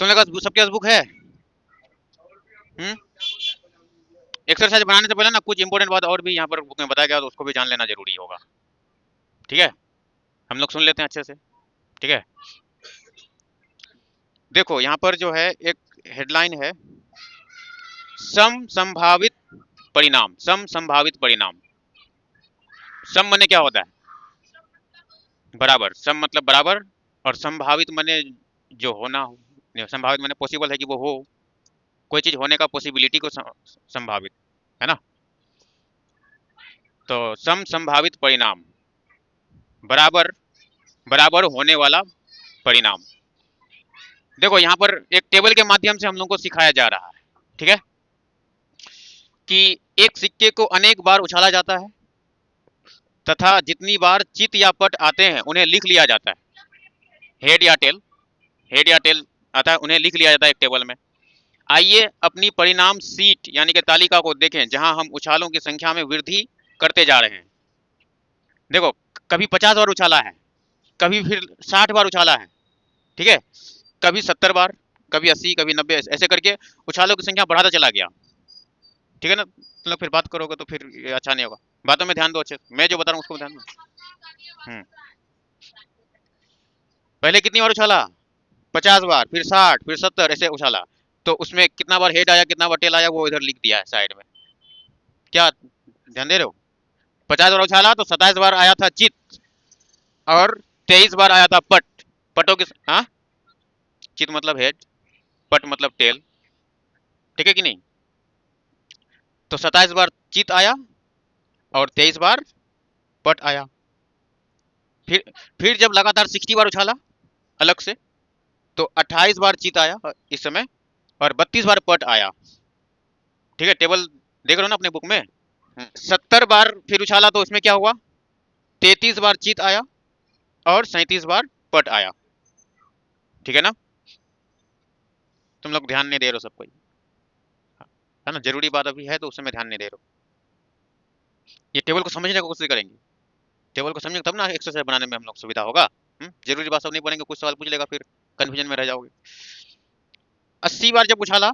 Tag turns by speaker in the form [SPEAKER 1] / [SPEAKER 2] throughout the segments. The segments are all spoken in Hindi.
[SPEAKER 1] तुम लोग सबके पास बुक है? एक्सरसाइज बनाने से पहले ना कुछ इंपॉर्टेंट बात और भी यहाँ पर बुक में बताया गया, तो उसको भी जान लेना जरूरी होगा। ठीक है, हम लोग सुन लेते हैं अच्छे से। ठीक है, देखो यहाँ पर जो है एक हेडलाइन है, सम संभावित परिणाम। सम संभावित परिणाम। सम माने क्या होता है? बराबर। सम मतलब बराबर, और संभावित माने जो होना हो। संभावित माने पॉसिबल है कि वो हो, कोई चीज होने का पॉसिबिलिटी को संभावित, है ना। तो सम संभावित परिणाम बराबर, बराबर होने वाला परिणाम। देखो यहाँ पर एक टेबल के माध्यम से हम लोग को सिखाया जा रहा है, ठीक है, कि एक सिक्के को अनेक बार उछाला जाता है तथा जितनी बार चित या पट आते हैं उन्हें लिख लिया जाता है। हेड या टेल, हेड या टेल आता है, उन्हें लिख लिया जाता है एक टेबल में। आइए अपनी परिणाम सीट यानी कि तालिका को देखें, जहां हम उछालों की संख्या में वृद्धि करते जा रहे हैं। देखो, कभी 50 बार उछाला है, कभी फिर 60 बार उछाला है, ठीक है, कभी 70 बार, कभी 80, कभी 90, ऐसे करके उछालों की संख्या बढ़ाता चला गया। ठीक है ना, तुम लोग फिर बात करोगे तो फिर ये अच्छा नहीं होगा। बातों में ध्यान दो अच्छे से, मैं जो बता रहा हूँ उसको ध्यान दो। पहले कितनी बार उछाला? 50 बार, फिर 60, फिर 70, ऐसे उछाला। तो उसमें कितना बार हेड आया, कितना बार टेल आया, वो इधर लिख दिया है साइड में। क्या ध्यान दे रहे हो? 50 बार उछाला तो 27 बार आया था चित, और 23 बार आया था पट। पटों की, हाँ, चित मतलब हेड, पट मतलब टेल, ठीक है कि नहीं। तो 27 बार चित आया और 23 बार पट आया। फिर फिर जब लगातार 60 बार उछाला अलग से, तो 28 बार चित आया इस समय, और 32 बार पट आया। ठीक है, टेबल देख रहे हो ना अपने बुक में। 70 बार फिर उछाला तो इसमें क्या हुआ, 33 बार चित आया और 37 बार पट आया। ठीक है ना, तुम लोग ध्यान नहीं दे रहे हो सब कोई, है ना, जरूरी बात अभी है तो उसमें ध्यान नहीं दे रहे हो। ये टेबल को समझने की कोशिश करेंगे, टेबल को समझेंगे तब ना एक्सरसाइज बनाने में हम लोग सुविधा होगा। जरूरी बात सब नहीं पढ़ेंगे, कुछ सवाल पूछ लेगा फिर कंफ्यूजन में रह जाओगे। 80 बार जब उछाला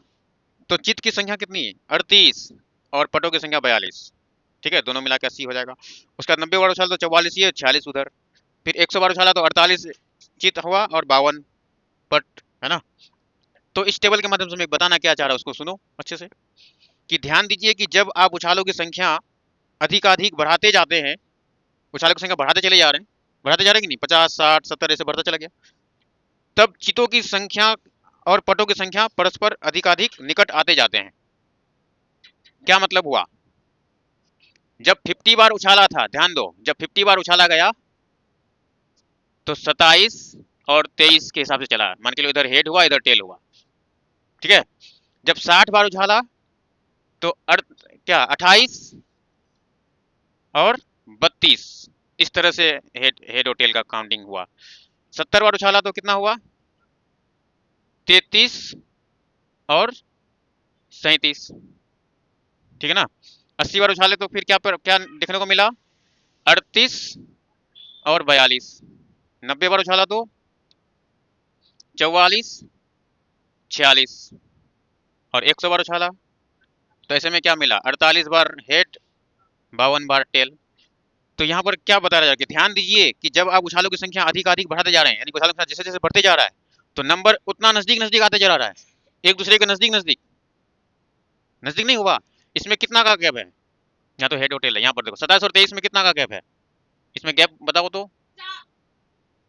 [SPEAKER 1] तो चित की संख्या कितनी है, 38, और पटों की संख्या 42। ठीक है, दोनों मिला के 80 हो जाएगा। उसके बाद 90 बार उछाला तो 44 ये 46 उधर। फिर 100 बार उछाला तो 48 चित हुआ और 52 पट, है ना। तो इस टेबल के माध्यम से मैं बताना क्या चाह रहा हूँ उसको सुनो अच्छे से, कि ध्यान दीजिए कि जब आप उछालों की संख्या अधिकाधिक बढ़ाते जाते हैं, उछालों की संख्या बढ़ाते चले जा रहे हैं, बढ़ाते जा रहे हैं कि नहीं, 50, 60, 70 ऐसे बढ़ता चला गया, तब चितों की संख्या और पटों की संख्या परस्पर अधिकाधिक निकट आते जाते हैं। क्या मतलब हुआ, जब 50 बार उछाला था, ध्यान दो, जब 50 बार उछाला गया तो 27 और 23 के हिसाब से चला, मान के लो इधर हेड हुआ इधर टेल हुआ। ठीक है, जब 60 बार उछाला तो क्या 28 और 32, इस तरह से हेड और टेल का काउंटिंग हुआ। 70 बार उछाला तो कितना हुआ, 33 और 37। ठीक है ना, 80 बार उछाले तो फिर क्या देखने को मिला, 38 और 42। 90 बार उछाला तो 44, 46, और 100 बार उछाला तो ऐसे में क्या मिला, 48 बार हेड, 52 बार टेल। तो यहाँ पर क्या बता रहा है कि ध्यान दीजिए कि जब आप उछालों की संख्या अधिक अधिक बढ़ाते जा रहे हैं, यानी उछालों की संख्या जैसे जैसे बढ़ते जा रहा है, तो नंबर उतना नजदीक नजदीक आते जा रहा है, एक दूसरे के नजदीक नजदीक। नजदीक नहीं हुआ, इसमें कितना का गैप है, यहाँ तो हेड और टेल है, यहाँ पर देखो 27 और 23 में कितना का गैप है, इसमें गैप बताओ तो,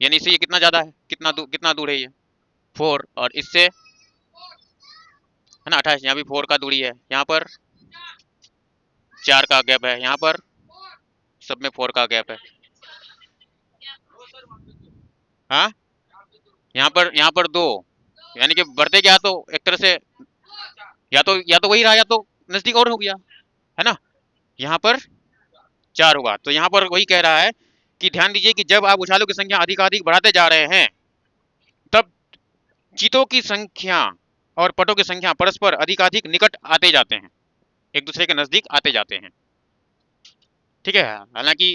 [SPEAKER 1] यानी इससे ये कितना ज्यादा है, कितना दूर है ये, 4, और इससे है ना 28, यहाँ भी 4 का दूरी है, यहाँ पर 4 का गैप है, यहाँ पर सब में 4 का गैप है। हाँ, यहाँ पर 2, यानी कि बढ़ते गया तो एक तरह से या तो वही रहा या तो नजदीक और हो गया, है ना। यहाँ पर 4 हुआ, तो यहाँ पर वही कह रहा है कि ध्यान दीजिए कि जब आप उछालों की संख्या अधिकाधिक बढ़ाते जा रहे हैं, तब चितों की संख्या और पटों की संख्या परस्पर अधिकाधिक निकट आते जाते हैं, एक दूसरे के नजदीक आते जाते हैं। ठीक है, हालांकि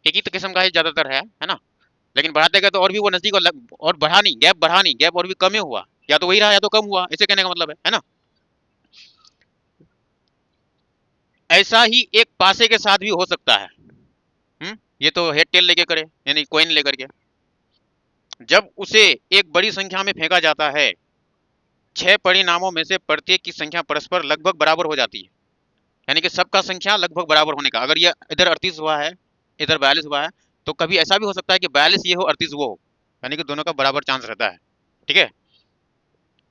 [SPEAKER 1] एक ही किस्म का ज्यादातर है ना, लेकिन बढ़ाते गए तो और भी वो नजदीक, और बढ़ा नहीं, गैप बढ़ा नहीं, गैप और भी कम ही हुआ, या तो वही रहा या तो कम हुआ, ऐसे कहने का मतलब है ना। ऐसा ही एक पासे के साथ भी हो सकता है। ये तो हेड टेल लेके करे, यानी कॉइन लेकर के। जब उसे एक बड़ी संख्या में फेंका जाता है, 6 परिणामों में से प्रत्येक की संख्या परस्पर लगभग बराबर हो जाती है, यानी कि सबका संख्या लगभग बराबर होने का। अगर ये इधर 38 हुआ है, इधर 42 हुआ है, तो कभी ऐसा भी हो सकता है कि 42 ये हो 38 वो हो, यानी कि दोनों का बराबर चांस रहता है। ठीक है,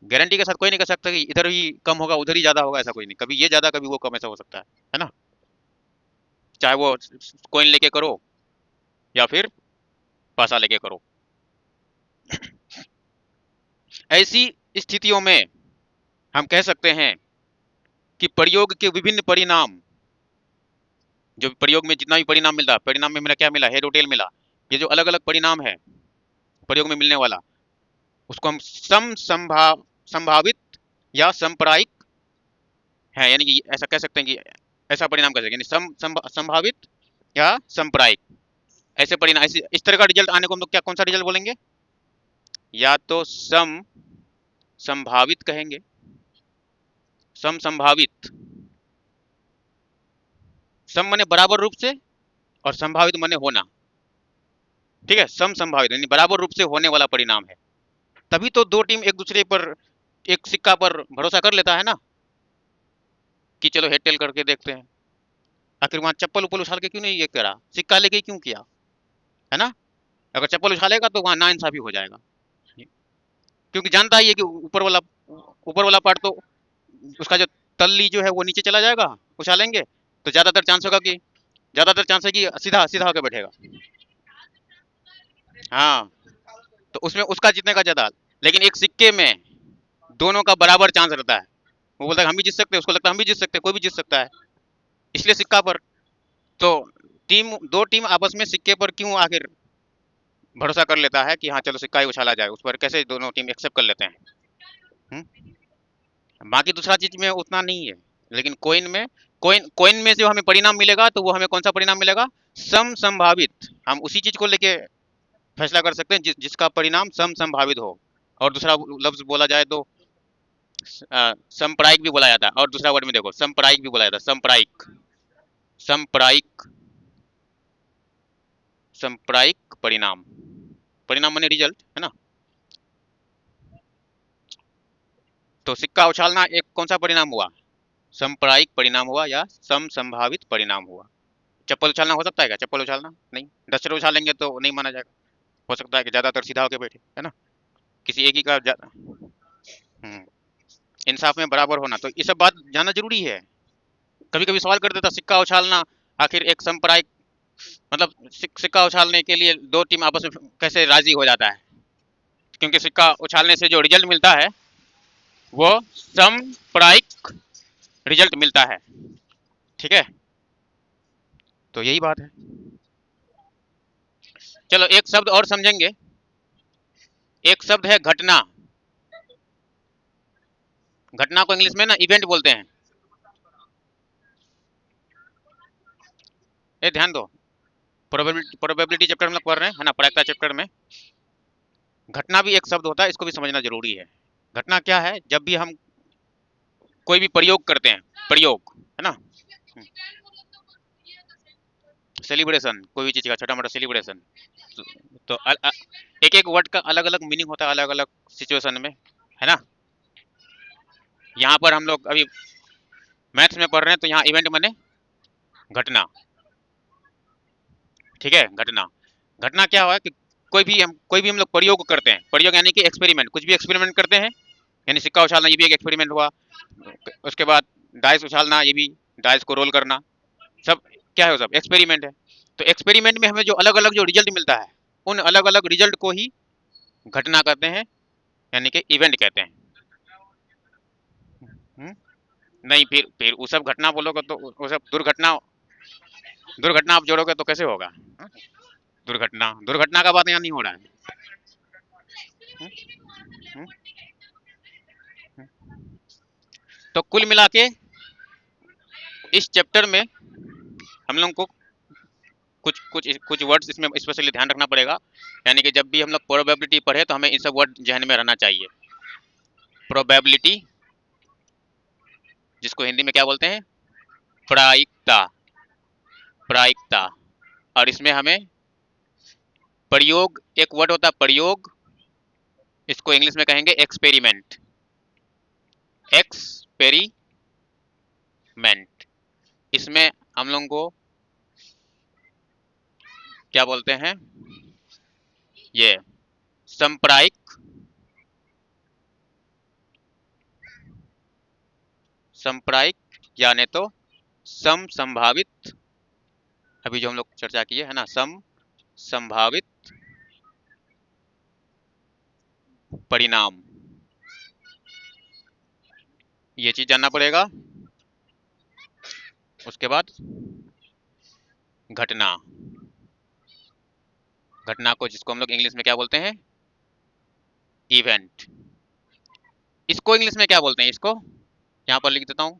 [SPEAKER 1] गारंटी के साथ कोई नहीं कह सकता कि इधर ही कम होगा उधर ही ज्यादा होगा, ऐसा कोई नहीं। कभी ये ज्यादा कभी वो कम, ऐसा हो सकता है ना। चाहे वो कॉइन लेके करो या फिर पासा लेके करो। ऐसी स्थितियों में हम कह सकते हैं कि प्रयोग के विभिन्न परिणाम, जो प्रयोग में जितना भी परिणाम मिल रहा, परिणाम में मेरा क्या मिला, हेड और टेल मिला, ये जो अलग अलग परिणाम है प्रयोग में मिलने वाला, उसको हम संभावित या संप्रायिक है, यानी कि ऐसा कह सकते हैं कि ऐसा परिणाम कह सकते हैं, यानी संभावित या संप्रायिक। ऐसे परिणाम, ऐसे इस तरह का रिजल्ट आने को हम लोग क्या, कौन सा रिजल्ट बोलेंगे, या तो संभावित कहेंगे, संभावित, सम मने बराबर रूप से और संभावित मने होना। ठीक है, संभावित यानी बराबर रूप से होने वाला परिणाम है। तभी तो दो टीम एक दूसरे पर, एक सिक्का पर भरोसा कर लेता है ना, कि चलो हेड टेल करके देखते हैं। आखिर वहां चप्पल उप्पल उछाल के क्यों नहीं ये करा, सिक्का लेके क्यों किया, है ना। अगर चप्पल उछालेगा तो वहां ना इंसाफी हो जाएगा, क्योंकि जानता ही है कि ऊपर वाला पार्ट तो, उसका जो तल्ली जो है वो नीचे चला जाएगा, उछालेंगे तो ज्यादातर चांस है कि सीधा सीधा होकर बैठेगा। हाँ, तो उसमें उसका जीतने का ज्यादा। लेकिन एक सिक्के में दोनों का बराबर चांस रहता है। वो बोलता है हम भी जीत सकते हैं, उसको लगता है हम भी जीत सकते हैं, कोई भी जीत सकता है, इसलिए सिक्का पर। तो दो टीम आपस में सिक्के पर क्यों आखिर भरोसा कर लेता है कि हाँ चलो सिक्का ही उछाला जाए, उस पर कैसे दोनों टीम एक्सेप्ट कर लेते हैं। बाकी दूसरा चीज में उतना नहीं है, लेकिन कोइन में जो हमें परिणाम मिलेगा तो वो हमें कौन सा परिणाम मिलेगा, संभावित। हम उसी चीज को लेके फैसला कर सकते हैं जिसका परिणाम संभावित हो। और दूसरा लफ्ज बोला जाए तो संप्रायिक भी बोला जाता है। और दूसरा वर्ड में देखो, संप्रायिक भी बोला जाता है, संप्रायिक, संप्रायिक, संप्रायिक परिणाम, परिणाम माने रिजल्ट, है ना। तो सिक्का उछालना एक कौन सा परिणाम हुआ, संप्रायिक परिणाम हुआ या संभावित परिणाम हुआ। चप्पल उछालना हो सकता है क्या, चप्पल उछालना नहीं, डस्टर उछालेंगे तो नहीं माना जाएगा। हो सकता है कि ज्यादातर सीधा होके बैठे, है ना, किसी एक ही का इंसाफ में बराबर होना, तो ये सब बात जानना जरूरी है। कभी कभी सवाल कर देता, सिक्का उछालना आखिर एक संप्रायिक, मतलब सिक्का उछालने के लिए दो टीम आपस में कैसे राजी हो जाता है, क्योंकि सिक्का उछालने से जो रिजल्ट मिलता है वो संप्रायिक रिजल्ट मिलता है। ठीक है, तो यही बात है। चलो एक शब्द और समझेंगे, एक शब्द है घटना। घटना को इंग्लिश में ना इवेंट बोलते हैं। ये ध्यान दो, प्रोबेबिलिटी चैप्टर में पढ़ रहे हैं, है ना, प्रायिकता चैप्टर में घटना भी एक शब्द होता है, इसको भी समझना जरूरी है। घटना क्या है, जब भी हम कोई भी प्रयोग करते हैं, प्रयोग, है ना, सेलिब्रेशन, कोई भी चीज का छोटा मोटा सेलिब्रेशन, तो एक एक वर्ड का अलग अलग मीनिंग होता है अलग अलग सिचुएशन में, है ना। यहाँ पर हम लोग अभी मैथ्स में पढ़ रहे हैं, तो यहाँ इवेंट माने घटना। ठीक है, घटना, घटना क्या हुआ कि कोई भी हम लोग प्रयोग करते हैं, प्रयोग यानी कि एक्सपेरिमेंट, कुछ भी एक्सपेरिमेंट करते हैं, यानी सिक्का उछालना ये भी एक एक्सपेरिमेंट हुआ। उसके बाद डाइस उछालना, ये भी डाइस को रोल करना, सब क्या है, वो सब एक्सपेरिमेंट है। तो एक्सपेरिमेंट में हमें जो अलग अलग जो रिजल्ट मिलता है, उन अलग अलग रिजल्ट को ही घटना कहते हैं, यानी कि इवेंट कहते हैं। हुँ? नहीं, फिर वो सब घटना बोलोगे तो वो सब दुर्घटना, दुर्घटना आप जोड़ोगे तो कैसे होगा। दुर्घटना, दुर्घटना का बात यहाँ नहीं हो रहा है। हुँ? हुँ? तो कुल मिला के इस चैप्टर में हम लोग को कुछ कुछ कुछ वर्ड्स इसमें स्पेशली ध्यान रखना पड़ेगा, यानी कि जब भी हम लोग प्रोबेबिलिटी पढ़े तो हमें इन सब वर्ड जहन में रहना चाहिए। प्रोबेबिलिटी, जिसको हिंदी में क्या बोलते हैं, प्रायिकता, प्रायिकता। और इसमें हमें प्रयोग, एक वर्ड होता है प्रयोग, इसको इंग्लिश में कहेंगे एक्सपेरिमेंट, एक्सपेरिमेंट। इसमें हम लोगों को क्या बोलते हैं, ये संप्रायिक, संप्रायिक यानी तो सम संभावित, अभी जो हम लोग चर्चा किए है ना, सम संभावित परिणाम, ये चीज जानना पड़ेगा। उसके बाद घटना, घटना को जिसको हम लोग इंग्लिश में क्या बोलते हैं, इवेंट। इसको इंग्लिश में क्या बोलते हैं, इसको यहाँ पर लिख देता हूँ,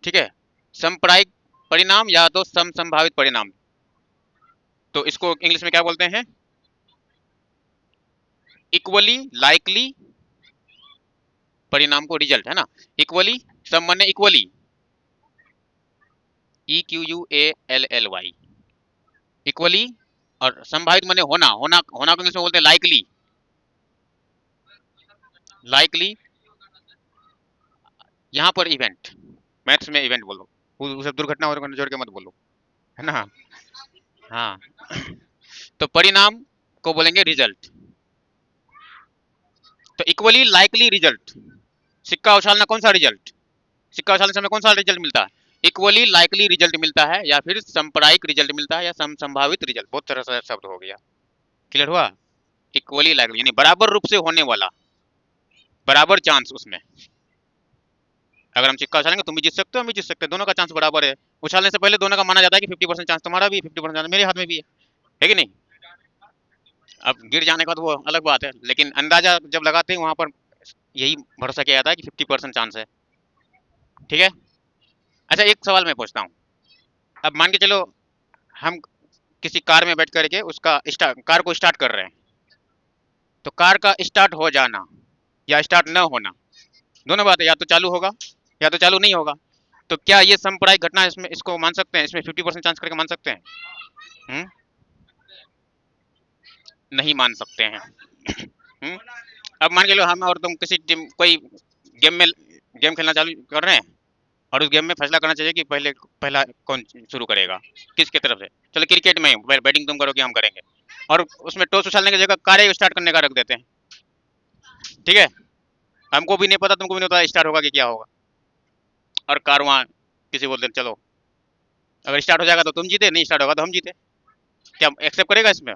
[SPEAKER 1] ठीक है। संप्रायिक परिणाम या तो सम संभावित परिणाम, तो इसको इंग्लिश में क्या बोलते हैं, इक्वली लाइकली परिणाम को रिजल्ट, है ना। इक्वली, सम माने इक्वली, EQUALLY, इक्वली, और संभावित माने होना, होना, होना को इंग्लिश में बोलते हैं लाइकली, लाइकली। यहाँ पर इवेंट, मैथ्स में इवेंट बोलो, उसे दुर्घटना और जोड़ के मत बोलो, है ना। हाँ तो परिणाम को बोलेंगे रिजल्ट। तो इक्वली लाइकली रिजल्ट, सिक्का उछालना कौन सा रिजल्ट, सिक्का उछालने से हमें कौन सा रिजल्ट मिलता है, इक्वली लाइकली रिजल्ट मिलता है, या फिर संप्रायिक रिजल्ट मिलता है, या सम संभावित रिजल्ट, बहुत तरह से शब्द हो गया, क्लियर हुआ। इक्वली लाइकली यानी बराबर रूप से होने वाला, बराबर चांस उसमें। अगर हम सिक्का उछालेंगे तुम भी जीत सकते हो, हम भी जीत सकते हैं, दोनों का चांस बराबर है। उछालने से पहले दोनों का माना जाता है कि 50% चांस तुम्हारा भी, 50% चांस मेरे हाथ में भी है कि नहीं। अब गिर जाने के बाद वो अलग बात है, लेकिन अंदाजा जब लगाते हैं वहां पर यही भरोसा किया जाता है कि 50% चांस है, ठीक है। अच्छा एक सवाल मैं पूछता हूँ, अब मान के चलो हम किसी कार में बैठ करके उसका कार को स्टार्ट कर रहे हैं, तो कार का स्टार्ट हो जाना या स्टार्ट न होना, दोनों बात है, या तो चालू होगा या तो चालू नहीं होगा। तो क्या ये संप्रायिक घटना, इसमें इसको मान सकते हैं, इसमें 50% चांस करके मान सकते हैं, नहीं मान सकते हैं। अब मान के लो हम और तुम किसी टीम, कोई गेम खेलना चालू कर रहे हैं, और उस गेम में फैसला करना चाहिए कि पहला कौन शुरू करेगा, किसके तरफ से। चलो क्रिकेट में बैटिंग तुम करोगे हम करेंगे, और उसमें टॉस उछालने की जगह कार स्टार्ट करने का रख देते हैं, ठीक है। हमको भी नहीं पता, तुमको भी नहीं पता स्टार्ट होगा कि क्या होगा, और कार वहाँ किसी बोलते चलो, अगर स्टार्ट हो जाएगा तो तुम जीते, नहीं स्टार्ट होगा तो हम जीते, क्या एक्सेप्ट करेगा इसमें,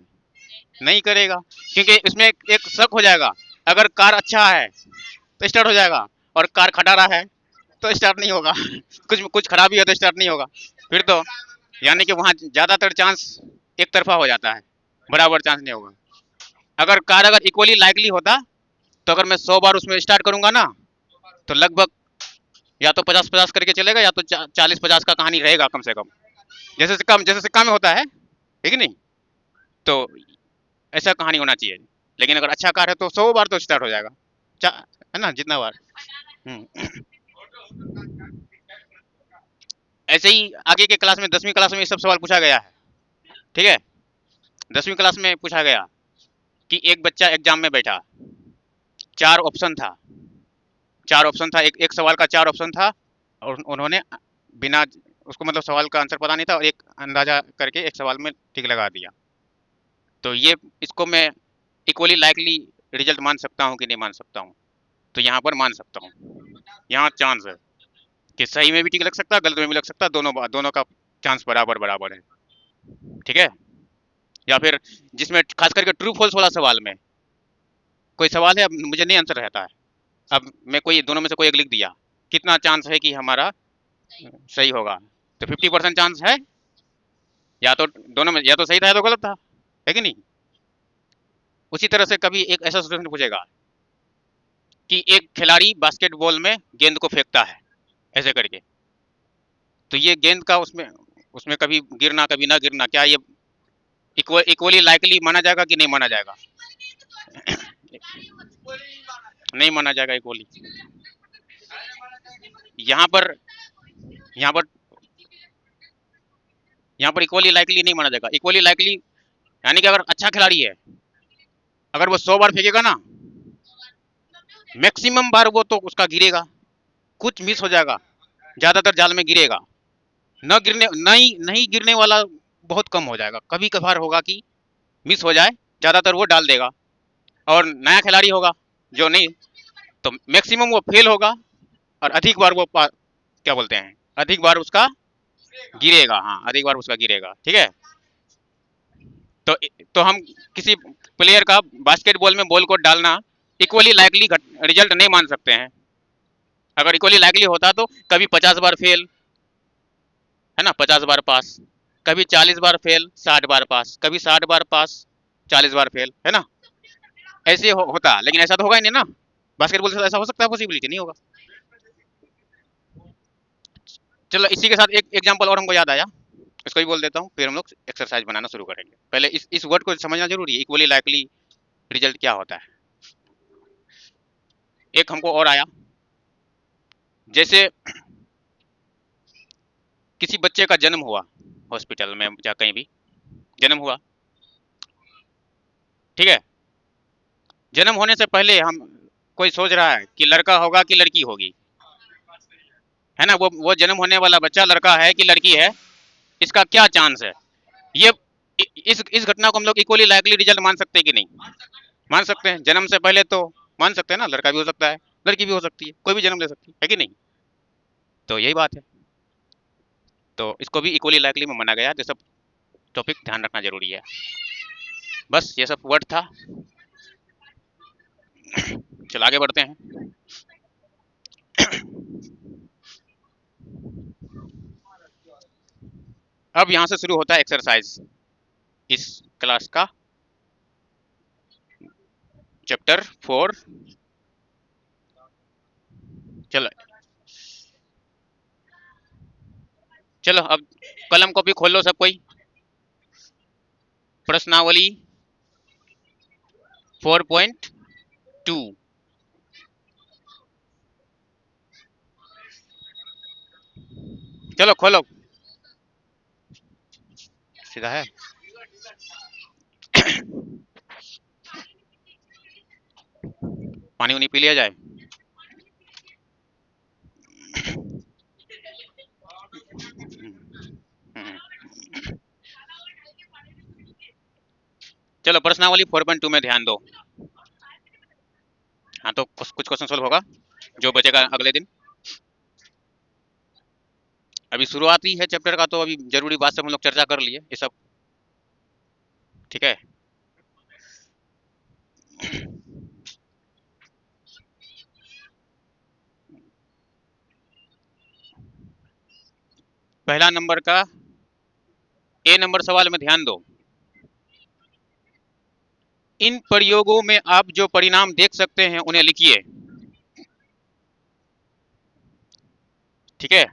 [SPEAKER 1] नहीं करेगा, क्योंकि इसमें एक शक हो जाएगा। अगर कार अच्छा है तो स्टार्ट हो जाएगा, और कार खटारा है तो स्टार्ट नहीं होगा। कुछ कुछ खराबी है तो स्टार्ट नहीं होगा, फिर तो यानी कि वहाँ ज्यादातर चांस एक तरफा हो जाता है, बराबर चांस नहीं होगा। अगर इक्वली लाइकली होता, तो अगर मैं 100 बार उसमें स्टार्ट करूंगा ना, तो लगभग या तो 50-50 करके चलेगा, या तो 40-50 का कहानी रहेगा कम से कम, जैसे सिक्का में होता है, ठीक है नहीं। तो ऐसा कहानी होना चाहिए, लेकिन अगर अच्छा कार है तो 100 बार तो स्टार्ट हो जाएगा, है ना, जितना बार। ऐसे ही आगे के क्लास में 10वीं क्लास में ये सब सवाल पूछा गया है, ठीक है। 10वीं क्लास में पूछा गया कि एक बच्चा एग्जाम में बैठा, 4 ऑप्शन था, 4 ऑप्शन था, एक सवाल का 4 ऑप्शन था, और उन्होंने बिना उसको, मतलब सवाल का आंसर पता नहीं था, और एक अंदाजा करके एक सवाल में टिक लगा दिया। तो ये, इसको मैं इक्वली लाइकली रिजल्ट मान सकता हूँ कि नहीं मान सकता हूँ, तो यहाँ पर मान सकता हूँ। यहाँ चांस है कि सही में भी टिक लग सकता है, गलत में भी लग सकता है, दोनों का चांस बराबर बराबर है, ठीक है। या फिर जिसमें खास करके ट्रू फॉल्स वाला सवाल में, कोई सवाल है, अब मुझे नहीं आंसर रहता है, अब मैं कोई दोनों में से कोई एक लिख दिया, कितना चांस है कि हमारा सही होगा, तो 50% चांस है, या तो दोनों में या तो सही था या तो गलत था, है कि नहीं। उसी तरह से कभी एक ऐसा सिचुएशन पूछेगा कि एक खिलाड़ी बास्केटबॉल में गेंद को फेंकता है ऐसे करके, तो ये गेंद का उसमें उसमें कभी गिरना कभी ना गिरना, क्या ये इक्वली लाइकली माना जाएगा कि नहीं माना जाएगा। नहीं माना जाएगा इक्वली। यहाँ पर यहाँ पर यहाँ पर इक्वली लाइकली नहीं माना जाएगा। इक्वली लाइकली यानी कि अगर अच्छा खिलाड़ी है, अगर वो 100 बार फेंकेगा ना, मैक्सिमम बार वो तो उसका गिरेगा, कुछ मिस हो जाएगा, ज्यादातर जाल में गिरेगा। न गिरने नहीं नहीं गिरने वाला बहुत कम हो जाएगा, कभी कभार होगा कि मिस हो जाए, ज्यादातर वो डाल देगा। और नया खिलाड़ी होगा जो नहीं, तो मैक्सिमम वो फेल होगा, और अधिक बार वो क्या बोलते हैं, अधिक बार उसका गिरेगा। हाँ, अधिक बार उसका गिरेगा, ठीक है। तो तो हम किसी प्लेयर का बास्केटबॉल में बॉल को डालना इक्वली लाइकली रिजल्ट नहीं मान सकते हैं। अगर इक्वली लाइकली होता तो कभी 50 बार फेल, है ना, 50 बार पास, कभी 40 बार फेल, 60 बार पास, कभी 60 बार पास, 40 बार फेल, है ना। ऐसे होता, लेकिन ऐसा तो होगा ही नहीं ना। बास्केटबॉल से ऐसा हो सकता है? पॉसिबिलिटी नहीं होगा। चलो इसी के साथ एक एग्जांपल और हमको याद आया, इसको भी बोल देता हूँ, फिर हम लोग एक्सरसाइज बनाना शुरू करेंगे। पहले इस वर्ड को समझना जरूरी है, इक्वली लाइकली रिजल्ट क्या होता है। एक हमको और आया, जैसे किसी बच्चे का जन्म हुआ, हॉस्पिटल में या कहीं भी जन्म हुआ, ठीक है। जन्म होने से पहले हम कोई सोच रहा है कि लड़का होगा कि लड़की होगी, है ना। वो जन्म होने वाला बच्चा लड़का है कि लड़की है, इसका क्या चांस है। ये इस घटना को हम लोग इक्वली लाइकली रिजल्ट मान सकते हैं कि नहीं? मान सकते हैं। जन्म से पहले तो मान सकते हैं ना, लड़का भी हो सकता है, लड़की भी हो सकती है, कोई भी जन्म ले सकती है कि नहीं। तो यही बात है, तो इसको भी इक्वली लाइकली में माना गया। तो सब टॉपिक ध्यान रखना जरूरी है। बस ये सब वर्ड था। चलो आगे बढ़ते हैं। अब यहाँ से शुरू होता है एक्सरसाइज इस क्लास का, चैप्टर 4। चलो चलो अब कलम कॉपी खोल लो सब कोई। प्रश्नावली 4.2। चलो खोलो, सीधा है। पानी उनी पी लिया जाए। चलो प्रश्नावली 4.2 में ध्यान दो। हाँ, तो कुछ क्वेश्चन सोल्व होगा जो बचेगा अगले दिन। अभी शुरुआत ही है चैप्टर का, तो अभी जरूरी बात सब हम लोग चर्चा कर लिए ये सब, ठीक है। पहला नंबर का ए नंबर सवाल में ध्यान दो। इन प्रयोगों में आप जो परिणाम देख सकते हैं उन्हें लिखिए, ठीक है।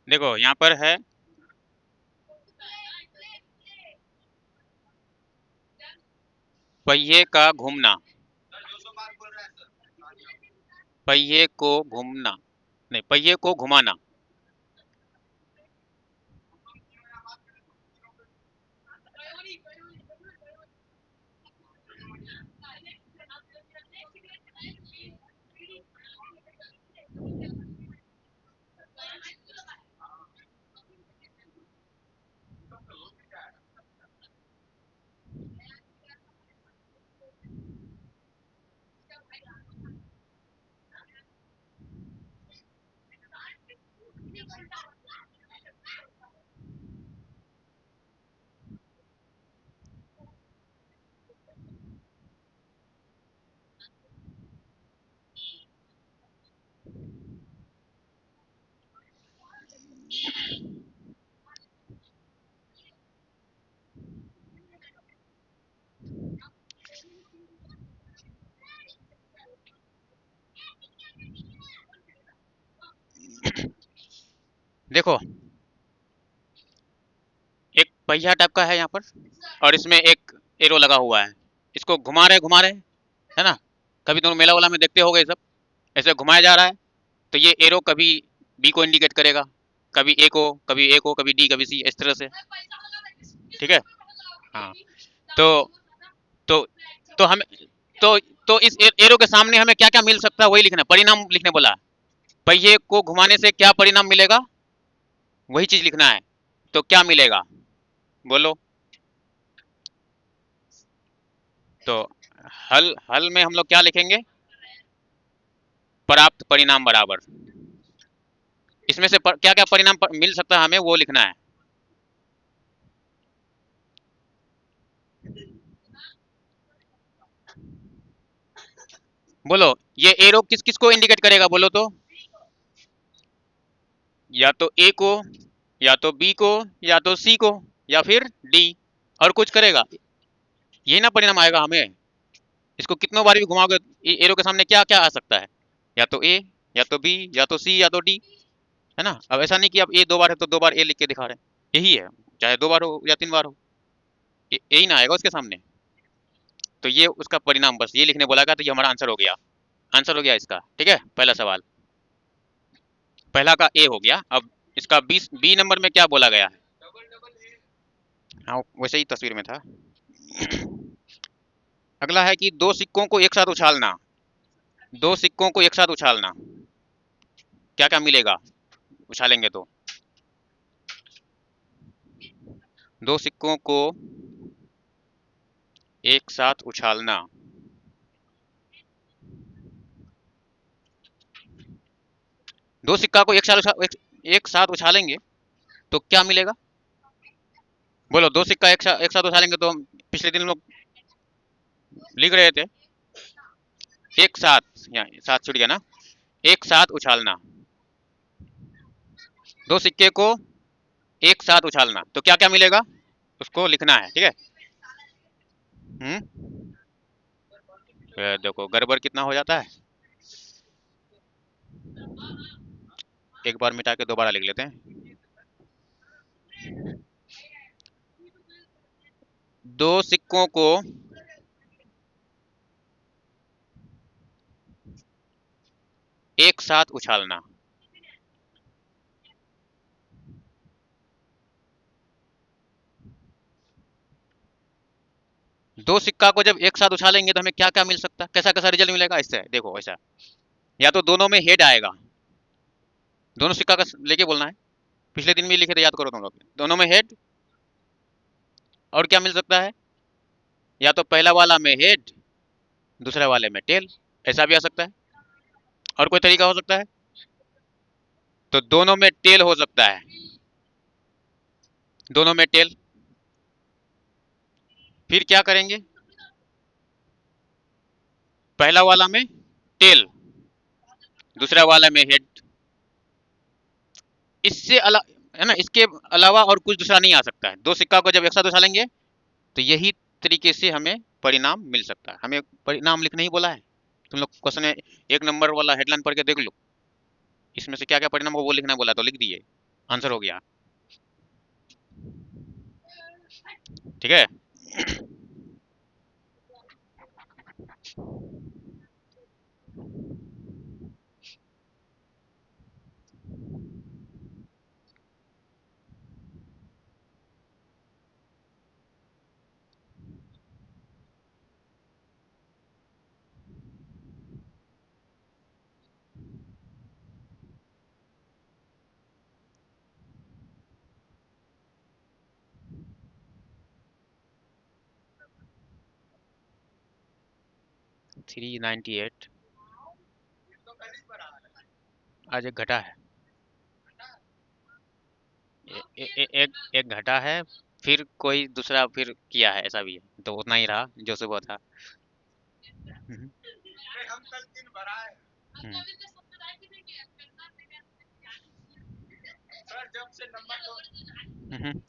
[SPEAKER 1] देखो यहाँ पर है पहिए का घूमना, पहिए को घूमना, नहीं, पहिए को घुमाना। देखो एक पहिया टाइप का है यहाँ पर, और इसमें एक एरो लगा हुआ है। इसको घुमा रहे, है ना? कभी तुम मेला वाला में देखते होगे ये सब, ऐसे घुमाया जा रहा है। तो ये एरो कभी बी को इंडिकेट करेगा, कभी ए को, कभी ए को, कभी डी, कभी सी, इस तरह से। ठीक है। हाँ। तो तो तो हमें तो तो इस एरो के सामने हमें क्या क्या मिल सकता है वही लिखना, परिणाम लिखने बोला। पहिए को घुमाने से क्या परिणाम मिलेगा, वही चीज लिखना है। तो क्या मिलेगा, बोलो। तो हल हल में हम लोग क्या लिखेंगे, प्राप्त परिणाम बराबर। इसमें से क्या क्या परिणाम मिल सकता है हमें वो लिखना है। बोलो, ये एरो किस किस को इंडिकेट करेगा, बोलो तो। या तो ए को, या तो बी को, या तो सी को, या फिर डी। और कुछ करेगा, यही ना परिणाम आएगा हमें। इसको कितनों बार भी घुमाओगे, एरो के सामने क्या क्या आ सकता है, या तो ए, या तो बी, या तो सी, या तो डी। है ना? अब ऐसा नहीं कि अब ए दो बार है तो दो बार ए लिख के दिखा रहे हैं, यही है। चाहे दो बार हो या तीन बार हो, यही ना आएगा उसके सामने। तो ये उसका परिणाम, बस ये लिखने बोला गया, तो ये हमारा आंसर हो गया। आंसर हो गया इसका। ठीक है, पहला सवाल, पहला का ए हो गया। अब इसका बी नंबर में क्या बोला गया है। हाँ, वैसे ही तस्वीर में था। अगला है कि दो सिक्कों को एक साथ उछालना। दो सिक्कों को एक साथ उछालना, क्या क्या मिलेगा उछालेंगे तो। दो सिक्कों को एक साथ उछालना, दो सिक्का को एक साथ उछालेंगे तो क्या मिलेगा, बोलो। दो सिक्का एक साथ उछालेंगे तो हम पिछले दिन लोग लिख रहे थे, एक साथ, यहाँ साथ छूट गया ना। एक साथ उछालना, दो सिक्के को एक साथ उछालना, तो क्या क्या मिलेगा उसको लिखना है। ठीक है। देखो गड़बड़ कितना हो जाता है। एक बार मिटा के दोबारा लिख लेते हैं। दो सिक्कों को एक साथ उछालना, दो सिक्का को जब एक साथ उछालेंगे तो हमें क्या क्या मिल सकता है, कैसा कैसा रिजल्ट मिलेगा इससे, देखो ऐसा। या तो दोनों में हेड आएगा, दोनों सिक्का का लेके बोलना है, पिछले दिन भी लिखे थे, याद करो तुम लोग। दोनों में हेड, और क्या मिल सकता है, या तो पहला वाला में हेड, दूसरे वाले में टेल, ऐसा भी आ सकता है। और कोई तरीका हो सकता है, तो दोनों में टेल हो सकता है, दोनों में टेल। फिर क्या करेंगे, पहला वाला में टेल, दूसरा वाला में हेड। इससे है ना, इसके अलावा और कुछ दूसरा नहीं आ सकता है। दो सिक्का को जब एक साथ उछालेंगे तो यही तरीके से हमें परिणाम मिल सकता है। हमें परिणाम लिखना ही बोला है। तुम लोग क्वेश्चन में एक नंबर वाला हेडलाइन पढ़ के देख लो, इसमें से क्या क्या परिणाम हो वो लिखना बोला, तो लिख दिए, आंसर हो गया। ठीक है। 398। आज एक घटा है, एक घटा है, फिर कोई दूसरा फिर किया है, ऐसा भी है, तो उतना ही रहा जो सुबह था। हम्म, हम्म, हम्म।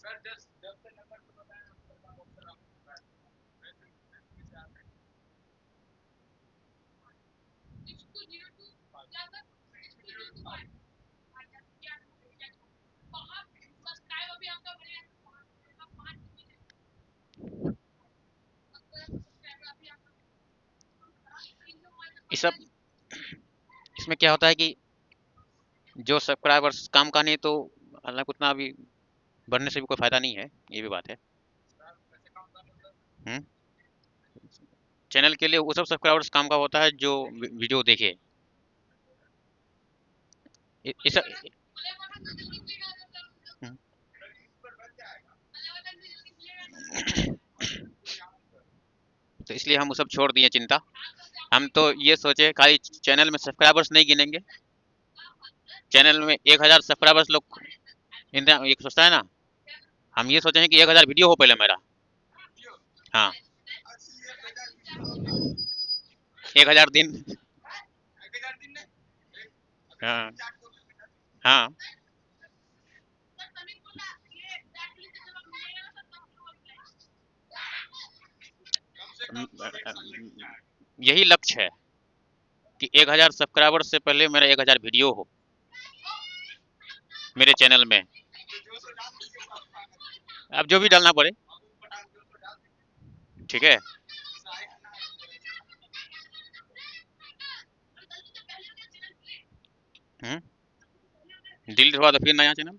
[SPEAKER 1] इस सब इसमें क्या होता है कि जो सब्सक्राइबर्स काम का नहीं, तो हालांकि उतना अभी बढ़ने से भी कोई फायदा नहीं है, ये भी बात है। हम्म चैनल के लिए वो सब सब्सक्राइबर्स काम का होता है जो वीडियो देखे। इस हम्म, तो इसलिए हम वो सब छोड़ दिए चिंता। हम तो ये सोचे खाली चैनल में सब्सक्राइबर्स नहीं गिनेंगे, चैनल में 1,000 सब्सक्राइबर्स लोग एक सोचता है ना, हम ये सोचे हैं कि 1,000 वीडियो हो पहले मेरा। हाँ, 1,000 दिन। हाँ हाँ। यही लक्ष्य है कि 1,000 सब्सक्राइबर से पहले मेरा 1,000 वीडियो हो मेरे चैनल में। अब जो भी डालना पड़े, ठीक है। डिलीट हुआ तो फिर नया चैनल।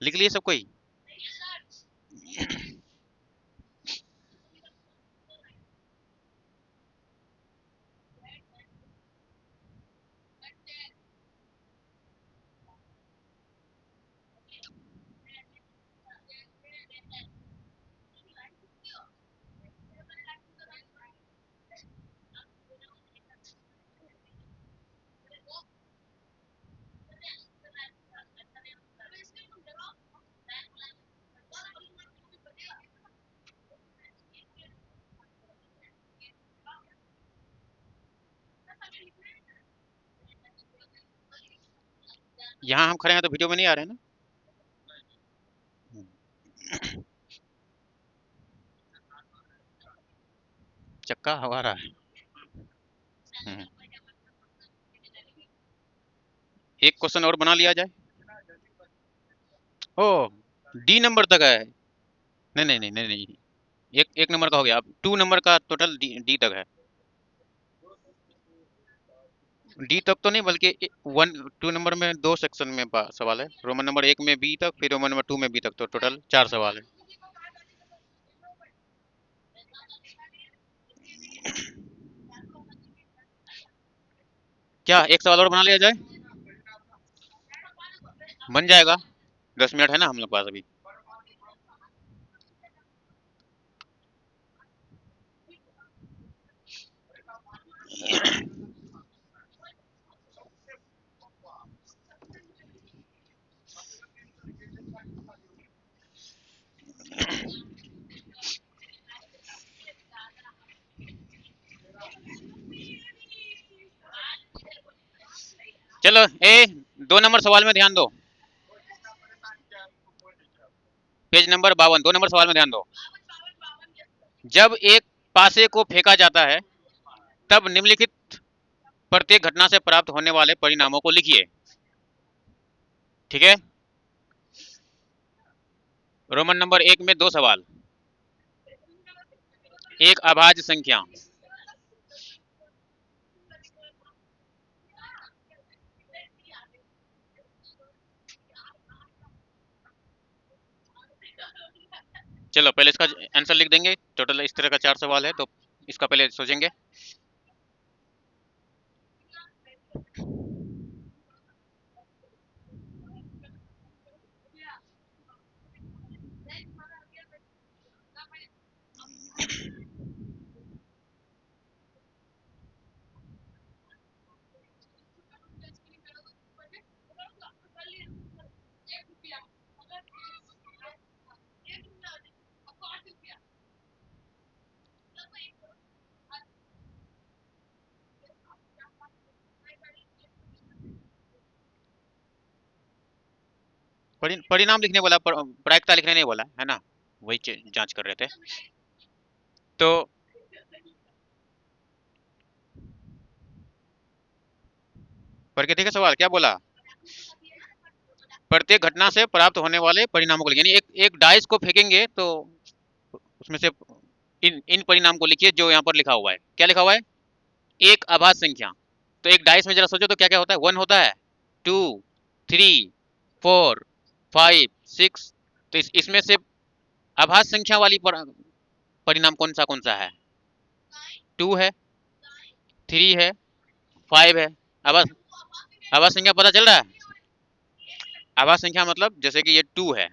[SPEAKER 1] लिख लिए सब कोई? यहाँ हम खड़े हैं तो वीडियो में नहीं आ रहे हैं ना? चक्का हवा रहा है। हम्म, एक क्वेश्चन और बना लिया जाए। ओ, डी नंबर तक है? नहीं नहीं नहीं नहीं नहीं, एक एक नंबर का हो गया, अब 2 नंबर का टोटल डी तक है। डी तक तो नहीं, बल्कि 2 नंबर में 2 सेक्शन में सवाल है, रोमन नंबर 1 में बी तक, फिर रोमन नंबर 2 में बी तक, तो टोटल 4 सवाल है। क्या एक सवाल और बना लिया जाए? बन जाएगा, 10 मिनट है ना हम लोग पास अभी। चलो, 2 नंबर सवाल में ध्यान दो। पेज नंबर 52, 2 नंबर सवाल में ध्यान दो। जब एक पासे को फेंका जाता है, तब निम्नलिखित प्रत्येक घटना से प्राप्त होने वाले परिणामों को लिखिए। ठीक है, रोमन नंबर 1 में 2 सवाल। एक अभाज्य संख्या, चलो पहले इसका आंसर लिख देंगे। टोटल इस तरह का 4 सवाल है, तो इसका पहले सोचेंगे। परिणाम लिखने बोला, प्रायिकता लिखने नहीं बोला है ना, वही जांच कर रहे थे। तो पढ़ के देखे सवाल क्या बोला। प्रत्येक घटना से प्राप्त होने वाले परिणामों को लिखिए, यानी एक एक डाइस को फेंकेंगे तो उसमें से इन परिणाम को लिखिए जो यहाँ पर लिखा हुआ है। क्या लिखा हुआ है? एक आभाज्य संख्या। तो एक डाइस में जरा सोचो तो क्या क्या होता है। 1 होता है, 2, 3, 4, 5, 6। तो इसमें से आभाज्य संख्या वाली परिणाम कौन सा है? 2 है, 3 है, 5 है। आभाज्य आभाज्य संख्या पता चल रहा है? आभाज्य संख्या मतलब जैसे कि ये 2 है,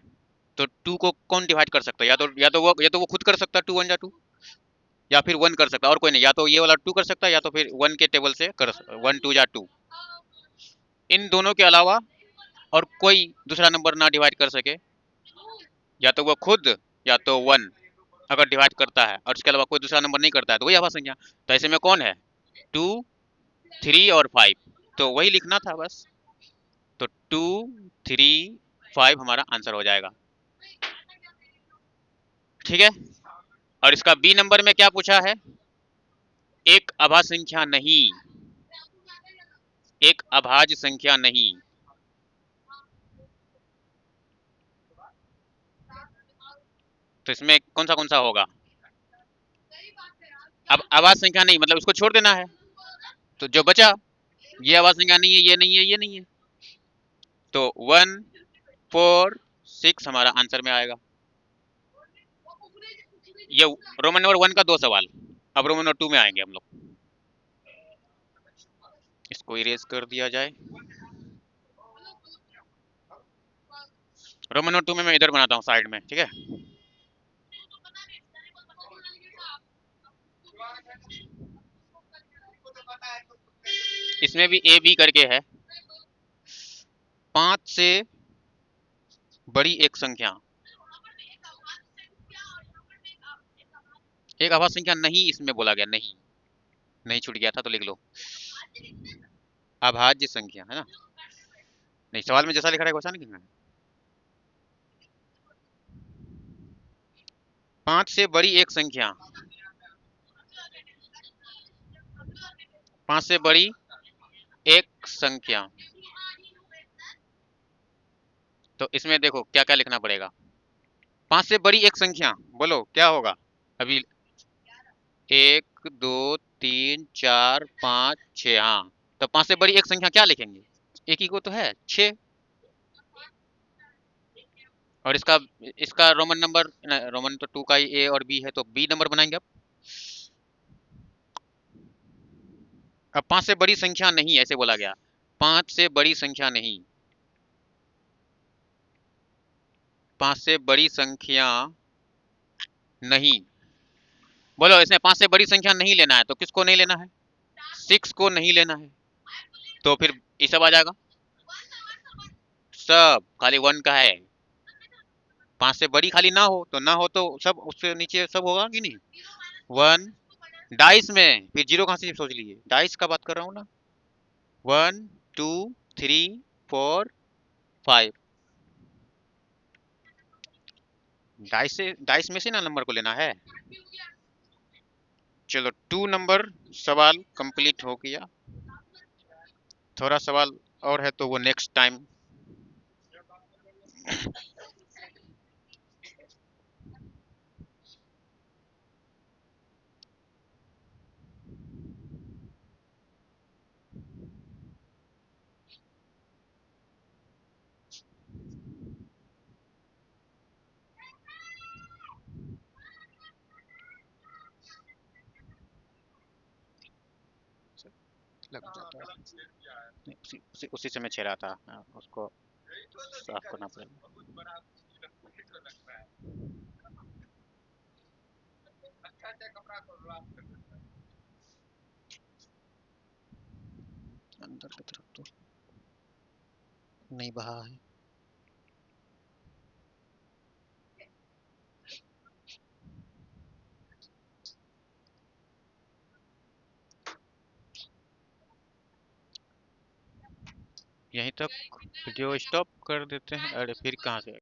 [SPEAKER 1] तो 2 को कौन डिवाइड कर सकता है? या तो वो खुद कर सकता है, 2 1 जा 2, या फिर 1 कर सकता है, और कोई नहीं। या तो ये वाला 2 कर सकता है, या तो फिर 1 के टेबल से कर 1 2 जा 2। इन दोनों के अलावा और कोई दूसरा नंबर ना डिवाइड कर सके, या तो वो खुद या तो 1 अगर डिवाइड करता है और उसके अलावा कोई दूसरा नंबर नहीं करता है, तो वही आभाज्य संख्या। तो ऐसे में कौन है? 2, 3 और 5। तो वही लिखना था बस। तो 2, 3, 5 हमारा आंसर हो जाएगा। ठीक है। और इसका बी नंबर में क्या पूछा है? एक अभाज्य संख्या नहीं, एक अभाज्य संख्या नहीं। तो इसमें कौन सा होगा? अब अभाज्य संख्या नहीं मतलब उसको छोड़ देना है। तो जो बचा, ये अभाज्य संख्या नहीं है, ये नहीं है, ये नहीं है। तो 1, 4, 6 हमारा आंसर में आएगा। ये रोमन नंबर 1 का 2 सवाल। अब रोमन नंबर 2 में आएंगे हम लोग। इसको इरेज कर दिया जाए। रोमन नंबर 2 में मैं इधर बनाता हूँ साइड में, ठीक है। इसमें भी ए बी करके है। 5 से बड़ी एक संख्या, एक अभाज्य संख्या नहीं इसमें बोला गया, नहीं नहीं छूट गया था तो लिख लो। अभाज्य संख्या है ना, नहीं सवाल में जैसा लिखा रहेगा वैसा नहीं लिखना है। 5 से बड़ी एक संख्या, 5 से बड़ी एक संख्या। तो इसमें देखो क्या क्या लिखना पड़ेगा। 5 से बड़ी एक संख्या, बोलो क्या होगा अभी? 1 2 3 4 5 6। हाँ, तो 5 से बड़ी एक संख्या क्या लिखेंगे? एक ही को तो है, 6। और इसका इसका रोमन नंबर, रोमन तो 2 का ही ए और बी है, तो बी नंबर बनाएंगे। अब 5 से बड़ी संख्या नहीं ऐसे बोला गया, 5 से बड़ी संख्या नहीं, 5 से बड़ी संख्या नहीं। बोलो इसमें 5 से बड़ी संख्या नहीं लेना है, तो किसको नहीं लेना है? 6 को नहीं लेना है। तो फिर ये सब आ जाएगा, सब खाली 1 का है। 5 से बड़ी खाली ना हो तो ना हो, तो सब उससे नीचे सब होगा कि नहीं? 1 डाइस में फिर 0 कहाँ से सोच लिए, डाइस का बात कर रहा हूँ ना। 1 2 3 4 5। डाइस में से ना नंबर को लेना है। चलो 2 नंबर सवाल कंप्लीट हो गया। थोड़ा सवाल और है तो वो नेक्स्ट टाइम। लग जाता है। नहीं, उसी से मैं छेड़ा था। हाँ, उसको साफ करना पड़ेगा। अंदर की तरफ तो नहीं बहा है। यहीं तक वीडियो स्टॉप कर देते हैं। अरे फिर कहाँ से